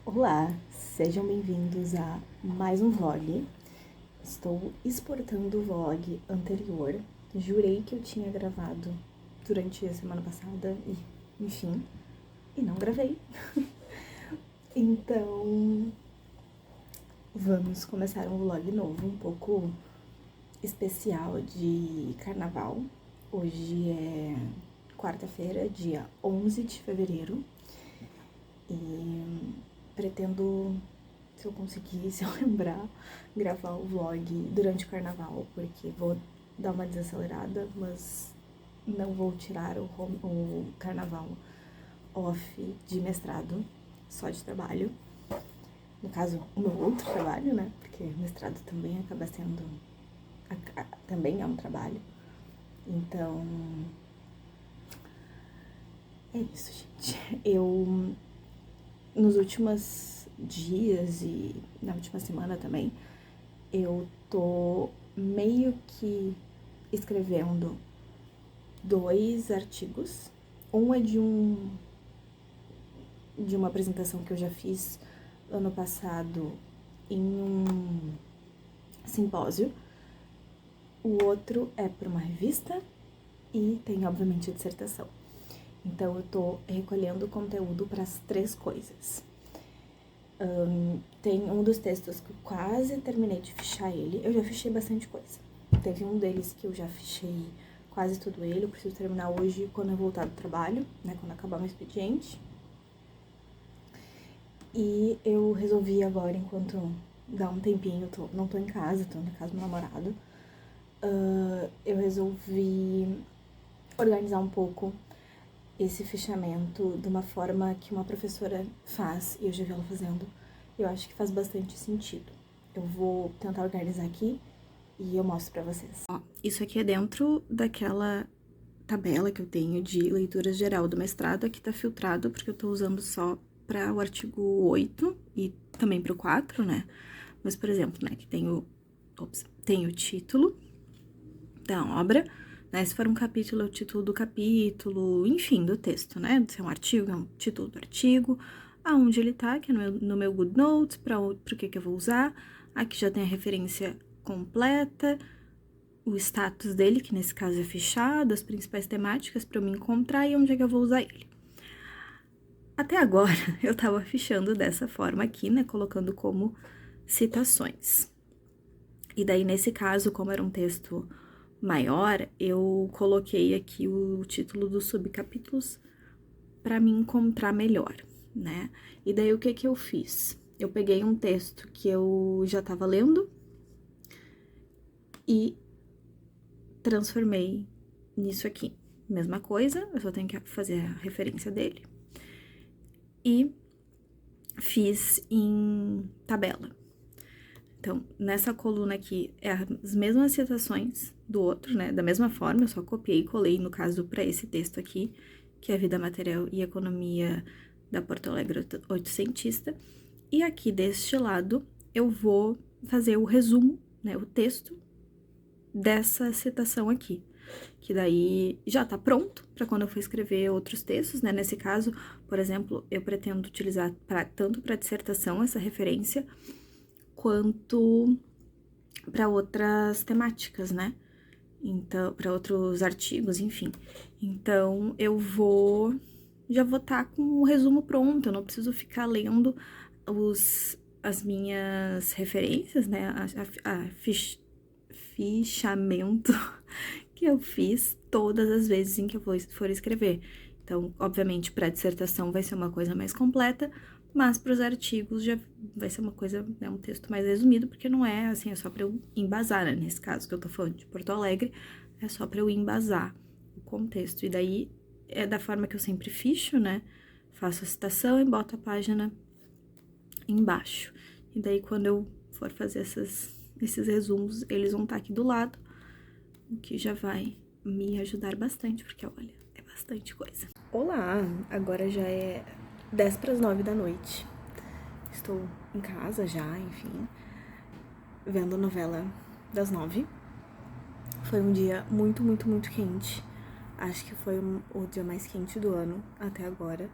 Olá, sejam bem-vindos a mais um vlog. Estou exportando o vlog anterior. Jurei que eu tinha gravado durante a semana passada e, enfim, não gravei. Então, vamos começar um vlog novo, um pouco especial de carnaval. Hoje é quarta-feira, dia 11 de fevereiro. E pretendo, se eu conseguir, se eu lembrar, gravar o vlog durante o carnaval, porque vou dar uma desacelerada, mas não vou tirar o carnaval off de mestrado, só de trabalho. No caso, o meu outro trabalho, né? Porque mestrado também acaba sendo... também é um trabalho. Então... é isso, gente. Eu... nos últimos dias e na última semana também, eu tô meio que escrevendo 2 artigos. Um é de uma apresentação que eu já fiz ano passado em um simpósio. O outro é para uma revista e tem, obviamente, a dissertação. Então, eu tô recolhendo conteúdo para as 3 coisas. Tem um dos textos que eu quase terminei de fichar ele. Eu já fichei bastante coisa. Teve um deles que eu já fichei quase tudo ele. Eu preciso terminar hoje quando eu voltar do trabalho, né? Quando acabar meu expediente. E eu resolvi agora, enquanto dá um tempinho, não tô em casa, tô na casa do meu namorado. Eu resolvi organizar um pouco esse fichamento de uma forma que uma professora faz, e eu já vi ela fazendo. Eu acho que faz bastante sentido. Eu vou tentar organizar aqui e eu mostro pra vocês. Ó, isso aqui é dentro daquela tabela que eu tenho de leitura geral do mestrado. Aqui tá filtrado porque eu tô usando só para o artigo 8 e também pro 4, né? Mas, por exemplo, né, que tem o título da obra, né? Se for um capítulo, é o título do capítulo, enfim, do texto, né? Se é um artigo, é um título do artigo, aonde ele tá, que é no meu GoodNotes, pro que eu vou usar. Aqui já tem a referência completa, o status dele, que nesse caso é fichado, as principais temáticas para eu me encontrar e onde é que eu vou usar ele. Até agora, eu tava fichando dessa forma aqui, né? Colocando como citações. E daí, nesse caso, como era um texto maior, eu coloquei aqui o título dos subcapítulos para me encontrar melhor, né? E daí, o que eu fiz? Eu peguei um texto que eu já tava lendo e transformei nisso aqui. Mesma coisa, eu só tenho que fazer a referência dele. E fiz em tabela. Então, nessa coluna aqui, é as mesmas citações do outro, né? Da mesma forma, eu só copiei e colei, no caso, para esse texto aqui, que é Vida Material e Economia da Porto Alegre Oitocentista. E aqui, deste lado, eu vou fazer o resumo, né? O texto dessa citação aqui. Que daí já tá pronto para quando eu for escrever outros textos, né? Nesse caso, por exemplo, eu pretendo utilizar tanto para dissertação essa referência, quanto para outras temáticas, né? Então, para outros artigos, enfim. Então, já vou estar com o resumo pronto, eu não preciso ficar lendo as minhas referências, né? Fichamento que eu fiz todas as vezes em que eu for escrever. Então, obviamente, para dissertação vai ser uma coisa mais completa, mas para os artigos já vai ser uma coisa, né, um texto mais resumido, porque não é assim, é só para eu embasar, né? Nesse caso que eu tô falando de Porto Alegre, é só para eu embasar o contexto. E daí é da forma que eu sempre ficho, né? Faço a citação e boto a página embaixo. E daí quando eu for fazer esses resumos, eles vão estar aqui do lado, o que já vai me ajudar bastante, porque olha, é bastante coisa. Olá, agora já é 10 para as 9 da noite. Estou em casa já, enfim, vendo a novela das 9. Foi um dia muito, muito, muito quente. Acho que foi o dia mais quente do ano até agora.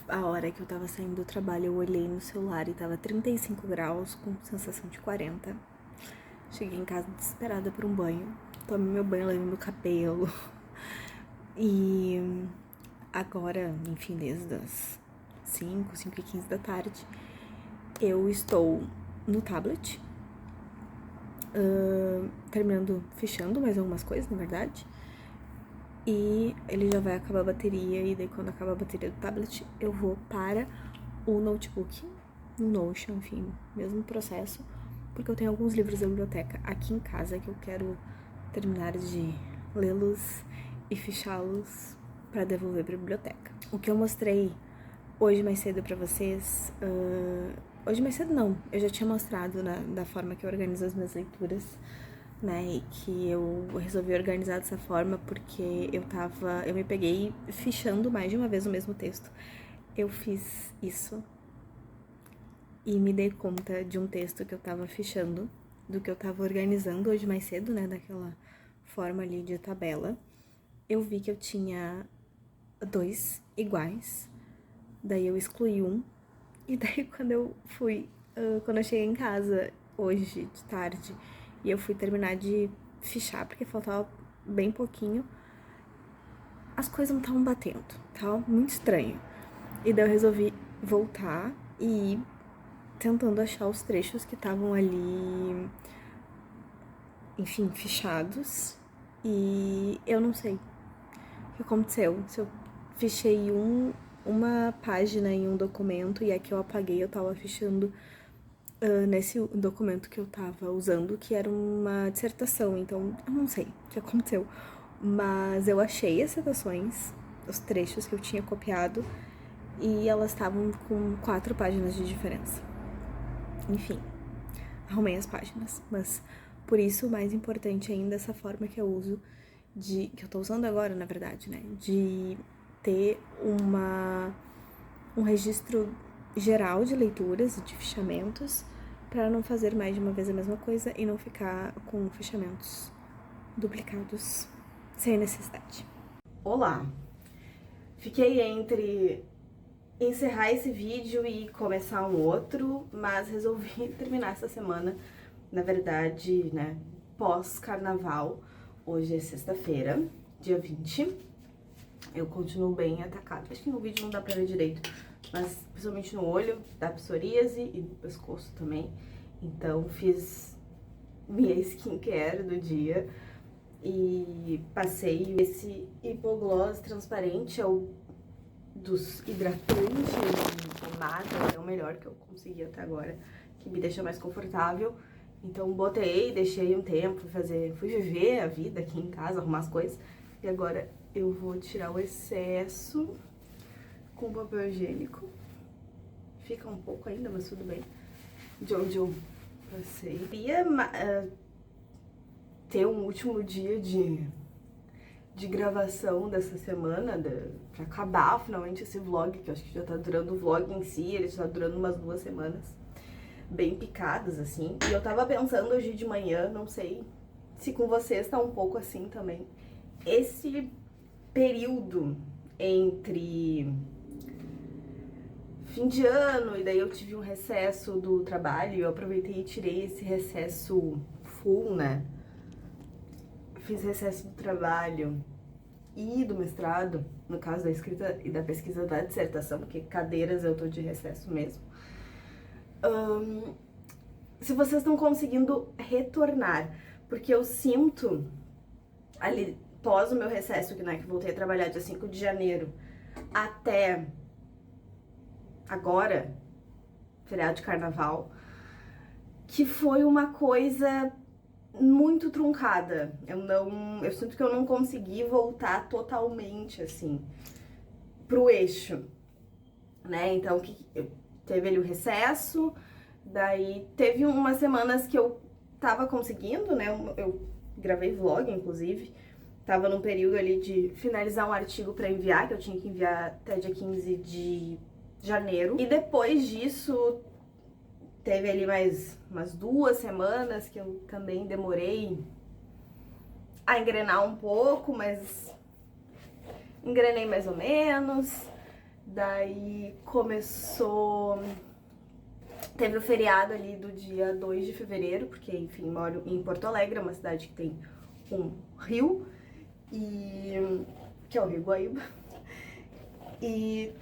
a hora que eu tava saindo do trabalho, eu olhei no celular e tava 35 graus, com sensação de 40. Cheguei em casa desesperada por um banho. Tomei meu banho, lavei meu cabelo. E agora, enfim, desde as 5h15 da tarde, eu estou no tablet, fechando mais algumas coisas, na verdade. E ele já vai acabar a bateria, e daí quando acabar a bateria do tablet, eu vou para o notebook, no Notion, enfim, mesmo processo, porque eu tenho alguns livros da biblioteca aqui em casa que eu quero terminar de lê-los e fichá-los para devolver para a biblioteca. O que eu mostrei hoje mais cedo pra vocês, hoje mais cedo não, eu já tinha mostrado da forma que eu organizo as minhas leituras, né, e que eu resolvi organizar dessa forma porque eu me peguei fichando mais de uma vez o mesmo texto. Eu fiz isso e me dei conta de um texto que eu tava fichando, do que eu tava organizando hoje mais cedo, né, daquela forma ali de tabela. Eu vi que eu tinha 2 iguais, daí eu excluí um, e daí quando eu cheguei em casa hoje de tarde, e eu fui terminar de fichar, porque faltava bem pouquinho, as coisas não estavam batendo, tava muito estranho. E daí eu resolvi voltar e ir tentando achar os trechos que estavam ali, enfim, fichados, e eu não sei o que aconteceu. Se eu fichei uma página em um documento e a que eu apaguei eu tava fichando nesse documento que eu tava usando, que era uma dissertação, então eu não sei o que aconteceu. Mas eu achei as citações, os trechos que eu tinha copiado, e elas estavam com 4 páginas de diferença. Enfim, arrumei as páginas, mas por isso, mais importante ainda, essa forma que eu uso, que eu tô usando agora, na verdade, né, de ter um registro geral de leituras e de fichamentos, para não fazer mais de uma vez a mesma coisa e não ficar com fichamentos duplicados sem necessidade. Olá! Fiquei entre encerrar esse vídeo e começar um outro, mas resolvi terminar essa semana, na verdade, né, pós-carnaval. Hoje é sexta-feira, dia 20. Eu continuo bem atacada. Acho que no vídeo não dá pra ver direito, mas principalmente no olho, da psoríase e no pescoço também. Então fiz minha skincare do dia e passei esse hipogloss transparente, é o dos hidratantes de pomada, é o melhor que eu consegui até agora, que me deixa mais confortável. Então botei, deixei um tempo, fui viver a vida aqui em casa, arrumar as coisas, e agora eu vou tirar o excesso com papel higiênico. Fica um pouco ainda, mas tudo bem. De onde eu passei. Queria ter um último dia de gravação dessa semana, pra acabar finalmente esse vlog, que eu acho que já tá durando o vlog em si, ele já tá durando umas 2 semanas, bem picadas, assim. E eu tava pensando hoje de manhã, não sei se com vocês tá um pouco assim também, esse período entre fim de ano, e daí eu tive um recesso do trabalho, e eu aproveitei e tirei esse recesso full, né? Fiz recesso do trabalho e do mestrado, no caso da escrita e da pesquisa da dissertação, porque cadeiras eu tô de recesso mesmo. Se vocês estão conseguindo retornar, porque eu sinto ali, pós o meu recesso, né, que voltei a trabalhar dia 5 de janeiro, até agora, feriado de carnaval, que foi uma coisa muito truncada. Eu sinto que eu não consegui voltar totalmente, assim, pro eixo, né? Então, teve ali o recesso, daí teve umas semanas que eu tava conseguindo, né? Eu gravei vlog, inclusive, tava num período ali de finalizar um artigo pra enviar, que eu tinha que enviar até dia 15 de janeiro. E depois disso, teve ali mais umas 2 semanas que eu também demorei a engrenar um pouco, mas engrenei mais ou menos. Daí começou... Teve o feriado ali do dia 2 de fevereiro, porque, enfim, moro em Porto Alegre, é uma cidade que tem um rio, que é o Rio Guaíba. E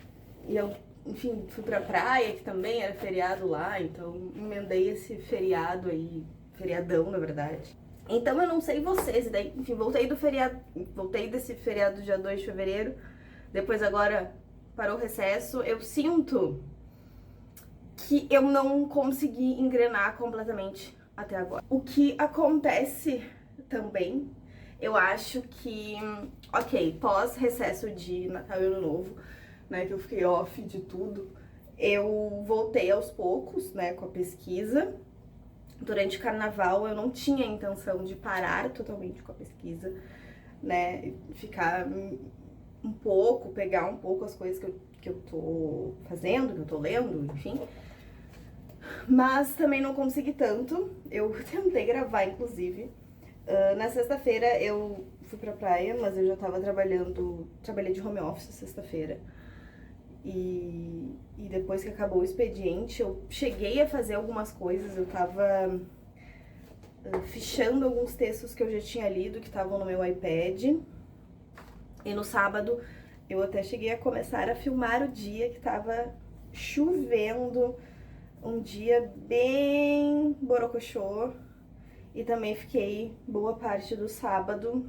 eu, enfim, fui pra praia, que também era feriado lá, então emendei esse feriado aí, feriadão, na verdade. Então eu não sei vocês, e daí, enfim, voltei desse feriado dia 2 de fevereiro, depois agora parou o recesso, eu sinto que eu não consegui engrenar completamente até agora. O que acontece também, eu acho que, ok, pós-recesso de Natal e Ano Novo, né, que eu fiquei off de tudo, eu voltei aos poucos, né, com a pesquisa. Durante o carnaval eu não tinha a intenção de parar totalmente com a pesquisa, né, ficar um pouco, pegar um pouco as coisas que eu tô fazendo, que eu tô lendo, enfim. Mas também não consegui tanto, eu tentei gravar, inclusive. Na sexta-feira eu fui pra praia, mas eu já tava trabalhei de home office sexta-feira. E depois que acabou o expediente, eu cheguei a fazer algumas coisas, eu tava fichando alguns textos que eu já tinha lido, que estavam no meu iPad. E no sábado eu até cheguei a começar a filmar o dia que tava chovendo, um dia bem borocochô. E também fiquei boa parte do sábado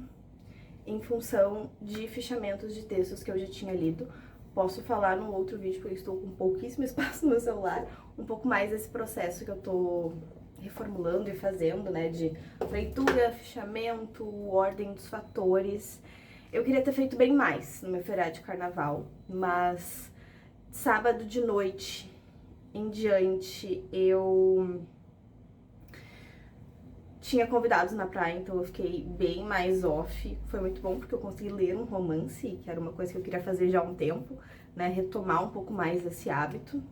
em função de fichamentos de textos que eu já tinha lido. Posso falar num outro vídeo, porque eu estou com pouquíssimo espaço no meu celular, um pouco mais desse processo que eu tô reformulando e fazendo, né, de leitura, fichamento, ordem dos fatores. Eu queria ter feito bem mais no meu feriado de carnaval, mas sábado de noite em diante eu tinha convidados na praia, então eu fiquei bem mais off. Foi muito bom porque eu consegui ler um romance, que era uma coisa que eu queria fazer já há um tempo, né? Retomar um pouco mais esse hábito.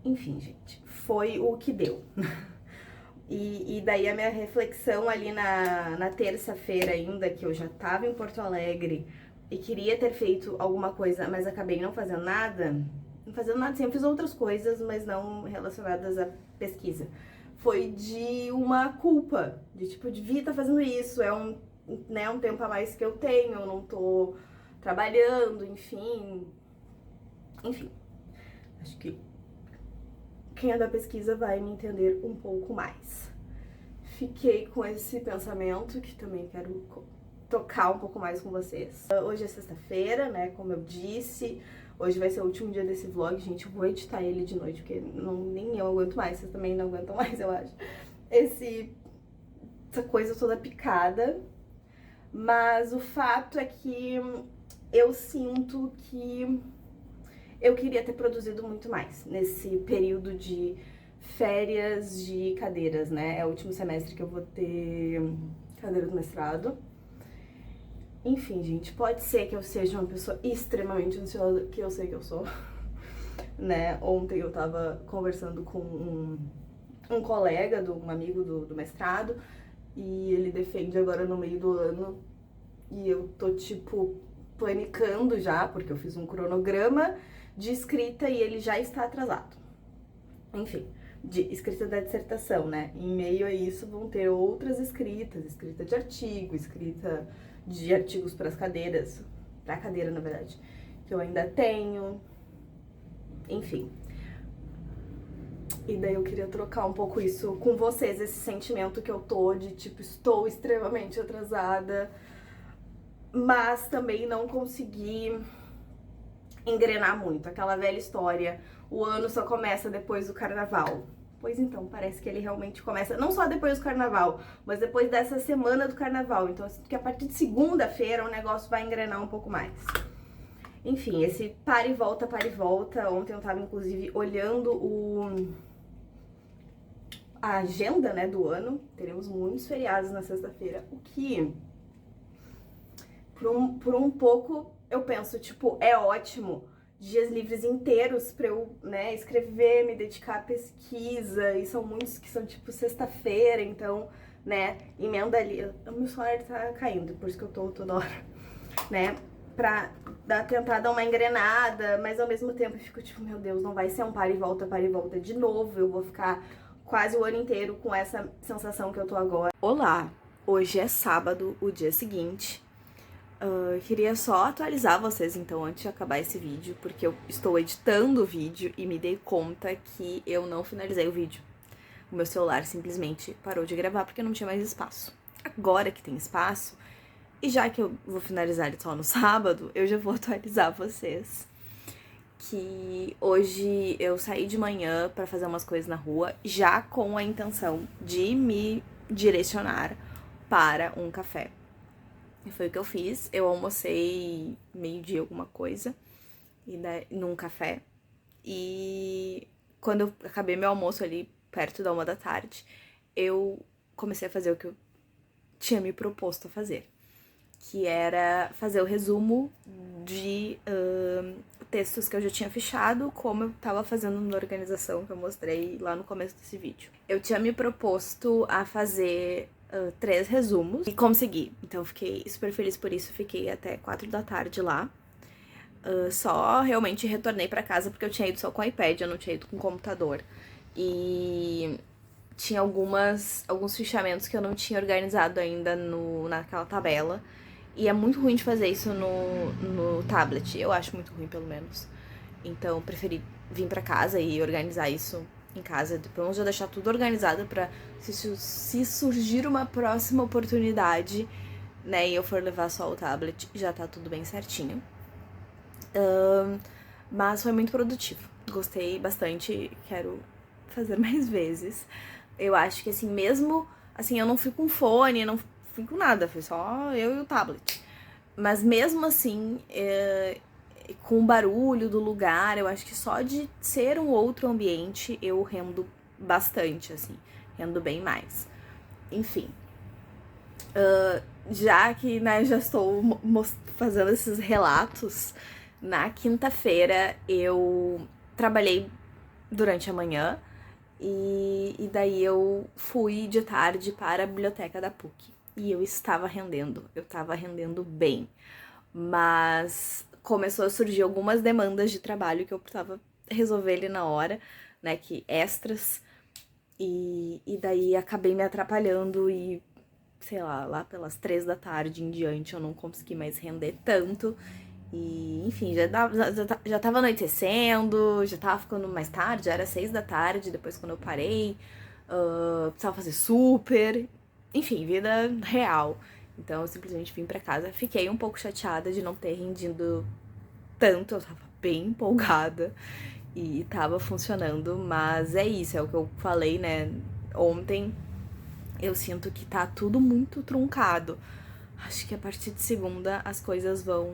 Enfim, gente, foi o que deu. E daí a minha reflexão ali na terça-feira ainda, que eu já tava em Porto Alegre e queria ter feito alguma coisa, mas acabei não fazendo nada. Não fazendo nada, sim, eu fiz outras coisas, mas não relacionadas à pesquisa. Foi de uma culpa, de tipo, devia estar fazendo isso, é um tempo a mais que eu tenho, eu não tô trabalhando, enfim. Enfim, acho que quem é da pesquisa vai me entender um pouco mais. Fiquei com esse pensamento que também quero tocar um pouco mais com vocês. Hoje é sexta-feira, né, como eu disse. Hoje vai ser o último dia desse vlog, gente. Eu vou editar ele de noite, porque nem eu aguento mais. Vocês também não aguentam mais, eu acho. Essa coisa toda picada. Mas o fato é que eu sinto que eu queria ter produzido muito mais nesse período de férias de cadeiras, né? É o último semestre que eu vou ter cadeira do mestrado. Enfim, gente, pode ser que eu seja uma pessoa extremamente ansiosa, que eu sei que eu sou, né? Ontem eu tava conversando com um colega, um amigo do mestrado, e ele defende agora no meio do ano, e eu tô, tipo, panicando já, porque eu fiz um cronograma de escrita e ele já está atrasado. Enfim, de escrita da dissertação, né? Em meio a isso vão ter outras escritas, escrita de artigo, escrita de artigos para as cadeiras, pra cadeira, na verdade, que eu ainda tenho, enfim. E daí eu queria trocar um pouco isso com vocês, esse sentimento que eu tô de, tipo, estou extremamente atrasada, mas também não consegui engrenar muito, aquela velha história, o ano só começa depois do carnaval. Pois então, parece que ele realmente começa, não só depois do carnaval, mas depois dessa semana do carnaval. Então, eu sinto que a partir de segunda-feira o negócio vai engrenar um pouco mais. Enfim, esse para e volta, para e volta. Ontem eu tava, inclusive, olhando a agenda, né, do ano. Teremos muitos feriados na sexta-feira, o que, por um pouco, eu penso, tipo, é ótimo dias livres inteiros pra eu, né, escrever, me dedicar à pesquisa, e são muitos que são, tipo, sexta-feira, então, né, emenda ali. O meu celular tá caindo, por isso que eu tô toda hora, né. pra tentar dar uma engrenada, mas ao mesmo tempo eu fico tipo, meu Deus, não vai ser um para e volta de novo, eu vou ficar quase o ano inteiro com essa sensação que eu tô agora. Olá, hoje é sábado, o dia seguinte. Queria só atualizar vocês então antes de acabar esse vídeo, porque eu estou editando o vídeo e me dei conta que eu não finalizei o vídeo. O meu celular simplesmente parou de gravar porque não tinha mais espaço. Agora que tem espaço, e já que eu vou finalizar ele só no sábado, eu já vou atualizar vocês que hoje eu saí de manhã pra fazer umas coisas na rua, já com a intenção de me direcionar para um café. E foi o que eu fiz. Eu almocei meio-dia alguma coisa num café. E quando eu acabei meu almoço ali, perto da 1 da tarde, eu comecei a fazer o que eu tinha me proposto a fazer, que era fazer o resumo de textos que eu já tinha fechado, como eu tava fazendo na organização que eu mostrei lá no começo desse vídeo. Eu tinha me proposto a fazer 3 resumos e consegui. Então eu fiquei super feliz por isso, fiquei até 4 da tarde lá. Só realmente retornei pra casa porque eu tinha ido só com o iPad, eu não tinha ido com o computador. E tinha alguns fichamentos que eu não tinha organizado ainda naquela tabela. E é muito ruim de fazer isso no tablet, eu acho muito ruim, pelo menos. Então, preferi vir pra casa e organizar isso em casa. Depois eu deixar tudo organizado pra se surgir uma próxima oportunidade, né, e eu for levar só o tablet, já tá tudo bem certinho. Mas foi muito produtivo. Gostei bastante, quero fazer mais vezes. Eu acho que assim, mesmo assim, eu não fui com fone, não fui com nada, foi só eu e o tablet. Mas mesmo assim, com o barulho do lugar, eu acho que só de ser um outro ambiente eu rendo bastante, assim, rendo bem mais. Enfim, já que, né, já estou fazendo esses relatos, na quinta-feira eu trabalhei durante a manhã e daí eu fui de tarde para a biblioteca da PUC. E eu estava rendendo bem. Mas começou a surgir algumas demandas de trabalho que eu precisava resolver ali na hora, né, que extras. E daí acabei me atrapalhando e, sei lá pelas 3 da tarde em diante eu não consegui mais render tanto. E, enfim, já tava anoitecendo, já tava ficando mais tarde, já era 6 da tarde, depois quando eu parei, precisava fazer super, enfim, vida real. Então eu simplesmente vim pra casa, fiquei um pouco chateada de não ter rendido tanto, eu tava bem empolgada e tava funcionando, mas é isso, é o que eu falei, né, ontem. Eu sinto que tá tudo muito truncado. Acho que a partir de segunda as coisas vão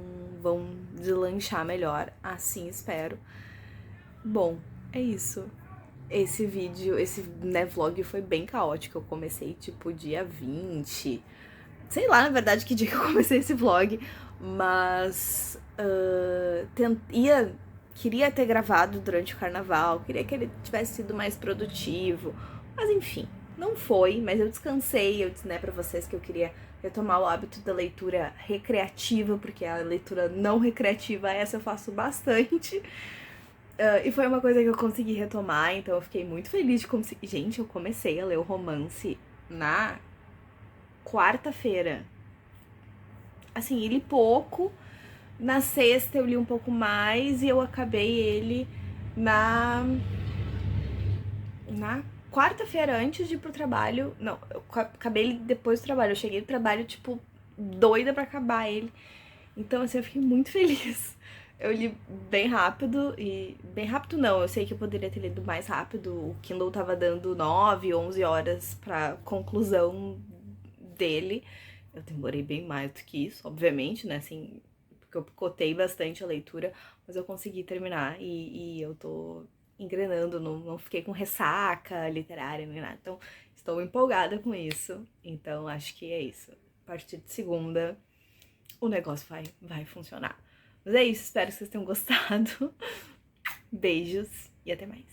deslanchar melhor, assim espero. Bom, é isso. Esse vídeo, né, vlog foi bem caótico. Eu comecei tipo dia 20. Sei lá, na verdade, que dia que eu comecei esse vlog, mas queria ter gravado durante o carnaval, queria que ele tivesse sido mais produtivo, mas enfim, não foi, mas eu descansei, eu disse, né, pra vocês que eu queria retomar o hábito da leitura recreativa, porque a leitura não recreativa, essa eu faço bastante, e foi uma coisa que eu consegui retomar, então eu fiquei muito feliz de conseguir. Gente, eu comecei a ler o romance na quarta-feira. Assim, ele pouco. Na sexta eu li um pouco mais e eu acabei ele na quarta-feira antes de ir pro trabalho. Não, eu acabei ele depois do trabalho. Eu cheguei do trabalho, tipo, doida pra acabar ele. Então, assim, eu fiquei muito feliz. Eu li bem rápido e... Bem rápido não, eu sei que eu poderia ter lido mais rápido. O Kindle tava dando 9, 11 horas pra conclusão dele. Eu demorei bem mais do que isso, obviamente, né, assim, porque eu picotei bastante a leitura, mas eu consegui terminar e eu tô engrenando, não fiquei com ressaca literária nem nada, então estou empolgada com isso, então acho que é isso. A partir de segunda o negócio vai funcionar. Mas é isso, espero que vocês tenham gostado. Beijos e até mais.